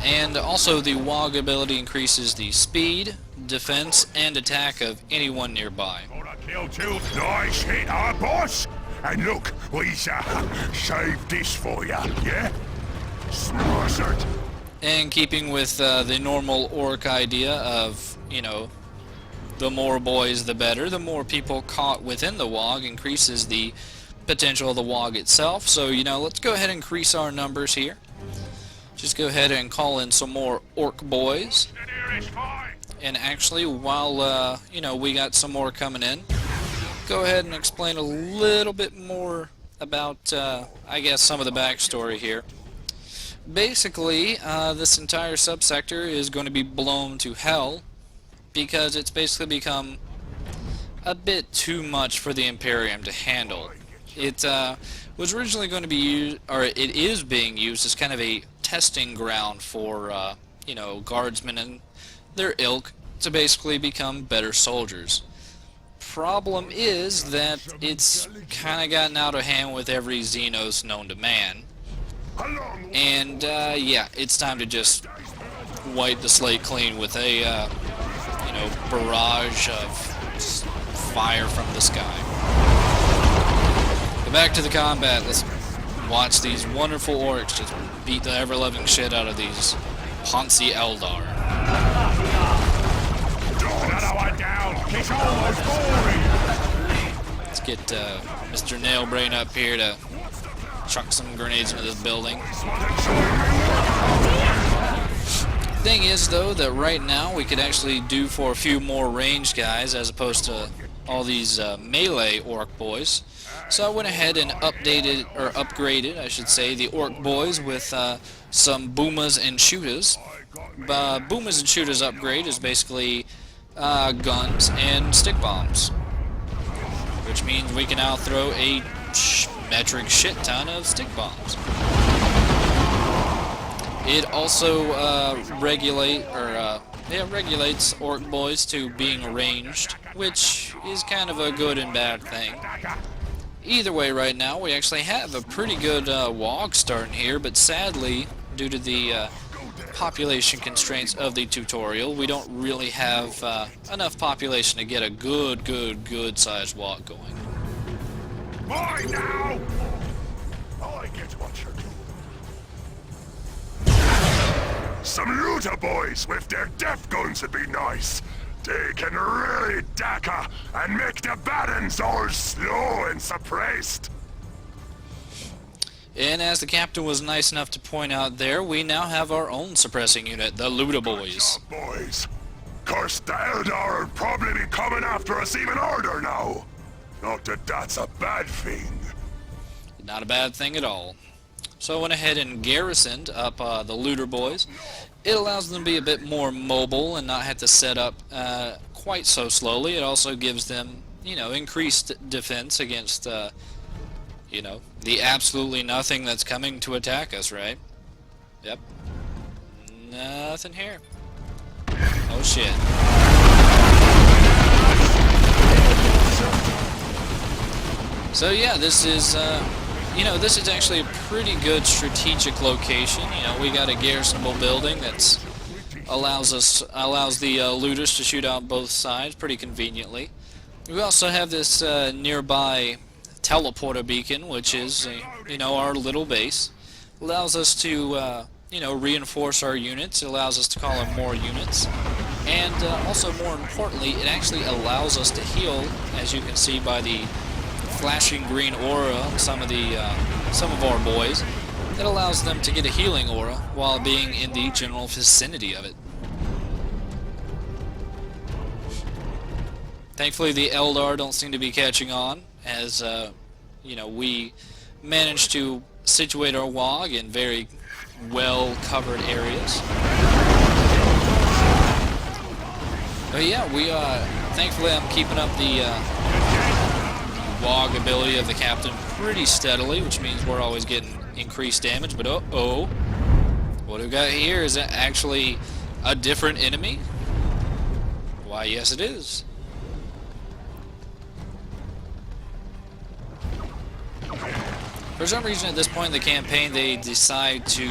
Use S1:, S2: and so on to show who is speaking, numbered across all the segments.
S1: And also the Wog ability increases the speed, defense, and attack of anyone nearby.
S2: Kill two. Nice hit, our boss. And look, we saved this for ya, yeah? Smash it.
S1: And keeping with the normal orc idea of, you know, the more boys the better, the more people caught within the Wog increases the potential of the Wog itself. So, you know, let's go ahead and increase our numbers here. Just go ahead and call in some more orc boys. And actually, while, you know, we got some more coming in, go ahead and explain a little bit more about, I guess, some of the backstory here. Basically, this entire subsector is going to be blown to hell because it's basically become a bit too much for the Imperium to handle. It was originally going to be used, or it is being used as kind of a testing ground for, you know, guardsmen and their ilk to basically become better soldiers. Problem is that it's kind of gotten out of hand with every Xenos known to man. And, yeah, it's time to just wipe the slate clean with a, you know, barrage of fire from the sky. But back to the combat. Let's watch these wonderful orcs just beat the ever-loving shit out of these Ponzi Eldar.
S2: Another one down. He's almost boring.
S1: Let's get Mr. Nailbrain up here to chuck some grenades into this building. Thing is, though, that right now we could actually do for a few more ranged guys as opposed to all these melee orc boys. So I went ahead and updated, or upgraded, I should say, the orc boys with some boomas and shooters. Boomas and shooters upgrade is basically guns and stick bombs, which means we can now throw a metric shit ton of stick bombs. It also regulates orc boys to being ranged, which is kind of a good and bad thing. Either way, right now we actually have a pretty good Wog starting here, but sadly, due to the population constraints of the tutorial, we don't really have enough population to get a good sized Wog going.
S2: Why now? I get what you're doing. Some looter boys with their death guns would be nice. They can really daka and make the bad uns all slow and suppressed.
S1: And as the captain was nice enough to point out there, we now have our own suppressing unit, the Looter Boys.
S2: Boys. Curse the Eldar will probably be coming after us even harder now. Not that that's a bad thing.
S1: Not a bad thing at all. So I went ahead and garrisoned up the Looter Boys. It allows them to be a bit more mobile and not have to set up quite so slowly. It also gives them, you know, increased defense against, you know, the absolutely nothing that's coming to attack us, right? Yep. Nothing here. Oh shit. So yeah, this is, you know, this is actually a pretty good strategic location. You know, we got a garrisonable building that's allows the looters to shoot out both sides pretty conveniently. We also have this nearby teleporter beacon, which is, you know, our little base. Allows us to, you know, reinforce our units. It allows us to call in more units. And also, more importantly, it actually allows us to heal, as you can see by the flashing green aura on some of our boys. It allows them to get a healing aura while being in the general vicinity of it. Thankfully, the Eldar don't seem to be catching on, as you know, we managed to situate our Wog in very well-covered areas. But yeah, we thankfully I'm keeping up the Wog ability of the captain pretty steadily, which means we're always getting increased damage. But uh-oh, what we've got here is actually a different enemy? Why, yes it is. For some reason at this point in the campaign they decide to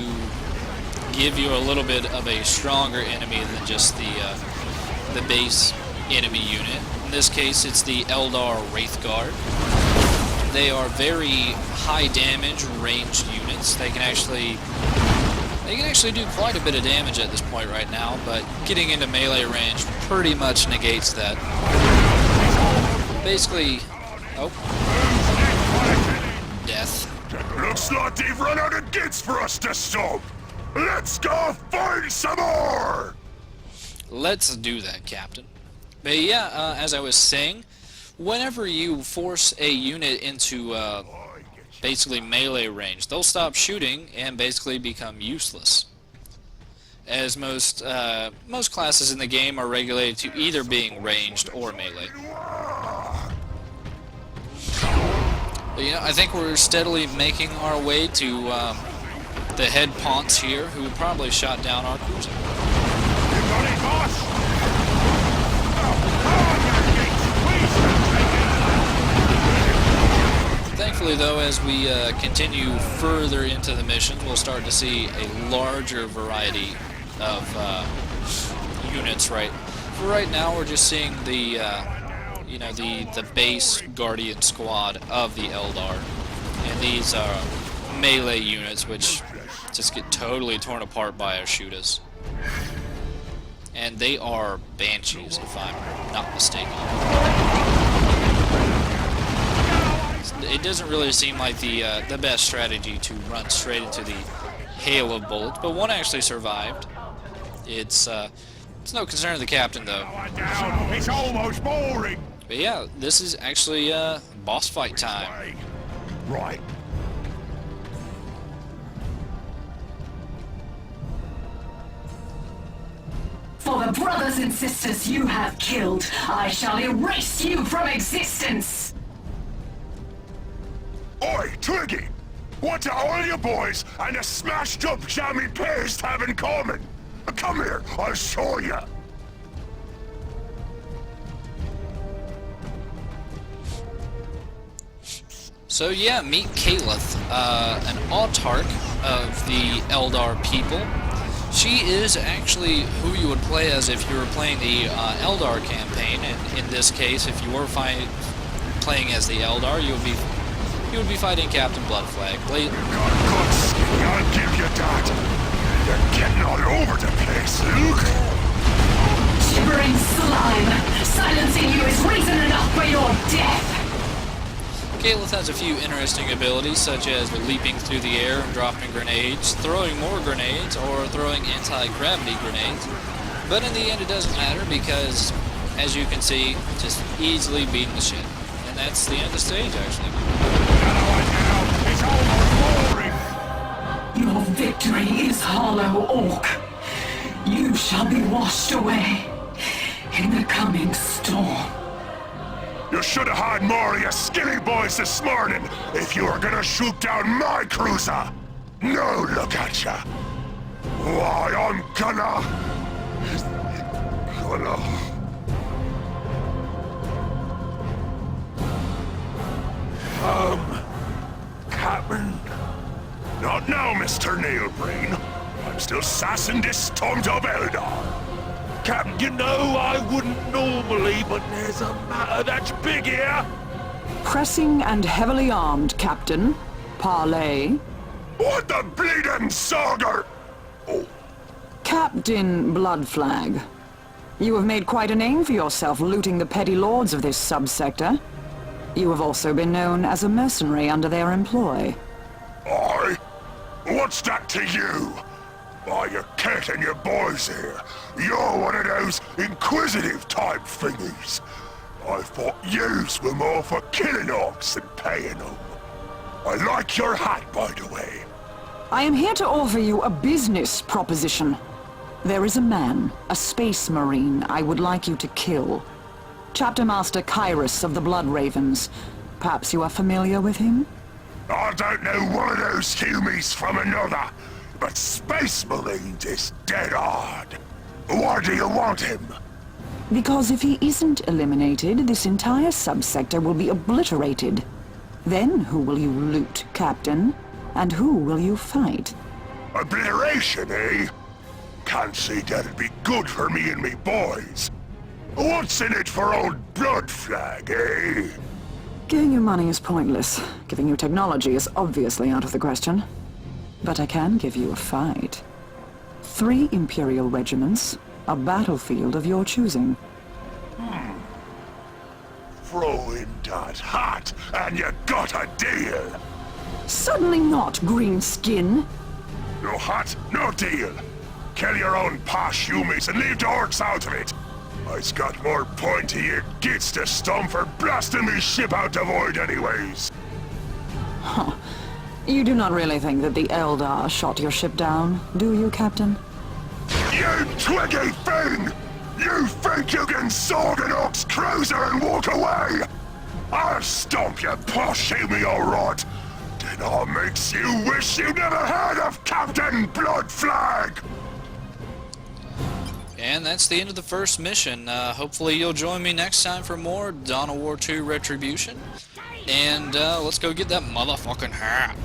S1: give you a little bit of a stronger enemy than just the base enemy unit. In this case, it's the Eldar Wraith Guard. They are very high damage ranged units. They can actually do quite a bit of damage at this point right now, but getting into melee range pretty much negates that. Basically, oh, death.
S2: Looks like they've run out of gates for us to stop. Let's go find some more!
S1: Let's do that, Captain. But yeah, as I was saying, whenever you force a unit into basically melee range, they'll stop shooting and basically become useless. As most classes in the game are regulated to either being ranged or melee. But, you know, I think we're steadily making our way to the head Ponce here, who probably shot down our cruiser. Thankfully, though, as we continue further into the mission, we'll start to see a larger variety of units. Right. For right now, we're just seeing the you know, the base Guardian squad of the Eldar, and these are melee units which just get totally torn apart by Ashutas. And they are Banshees, if I'm not mistaken. It doesn't really seem like the best strategy to run straight into the hail of bullets, but one actually survived. It's no concern of the captain, though.
S2: It's almost boring.
S1: But yeah, this is actually boss fight time.
S2: Right.
S3: For the brothers and sisters you have killed, I shall erase you from existence!
S2: Oi, Twiggy! What do all you boys and a smashed-up jammy paste have in common? Come here, I'll show you.
S1: So yeah, meet Kaleth, an autarch of the Eldar people. She is actually who you would play as if you were playing the Eldar campaign, and in this case, if you were playing as the Eldar, you would be fighting Captain Bloodflag.
S2: You got guts, I'll give you that. You're getting all over the place, Luke.
S3: Shivering slime! Silencing you is reason enough for your death!
S1: Kaleth has a few interesting abilities, such as leaping through the air and dropping grenades, throwing more grenades, or throwing anti-gravity grenades. But in the end, it doesn't matter because, as you can see, just easily beating the shit. And that's the end of the stage, actually.
S3: Your victory is hollow, Ork. You shall be washed away in the coming storm.
S2: You should have had more of your skinny boys this morning if you were gonna shoot down my cruiser. Now look at ya. Why, I'm gonna... Captain? Not now, Mr. Nailbrain. I'm still sassing this stumped up Eldar. Captain, you know I wouldn't normally, but there's a matter that's big here.
S4: Pressing and heavily armed, Captain. Parley.
S2: What the bleeding saga? Oh.
S4: Captain Bloodflag. You have made quite a name for yourself looting the petty lords of this subsector. You have also been known as a mercenary under their employ.
S2: I? What's that to you? Why, you're kicking your boys here. You're one of those inquisitive type thingies. I thought yous were more for killing orcs than paying them. I like your hat, by the way.
S4: I am here to offer you a business proposition. There is a man, a space marine, I would like you to kill. Chapter Master Kyrus of the Blood Ravens. Perhaps you are familiar with him?
S2: I don't know one of those humies from another, but Space Marines is dead hard. Why do you want him?
S4: Because if he isn't eliminated, this entire subsector will be obliterated. Then who will you loot, Captain? And who will you fight?
S2: Obliteration, eh? Can't see that'd be good for me and me boys. What's in it for old Blood Flag, eh?
S4: Giving you money is pointless. Giving you technology is obviously out of the question. But I can give you a fight. 3 Imperial regiments, a battlefield of your choosing.
S2: Throw in that hat, and you got a deal.
S4: Certainly not, green skin.
S2: No hat, no deal. Kill your own posh humies and leave the orcs out of it. I's got more pointy-eared gits to stomp for blasting me ship out the void anyways.
S4: You do not really think that the Eldar shot your ship down, do you, Captain?
S2: You twiggy thing! You think you can sword an Orks cruiser and walk away? I'll stomp your posh humy, alright. Then I'll make you wish you never heard of Captain Blood Flag!
S1: And that's the end of the first mission. Hopefully you'll join me next time for more Dawn of War 2 Retribution. And let's go get that motherfucking hat.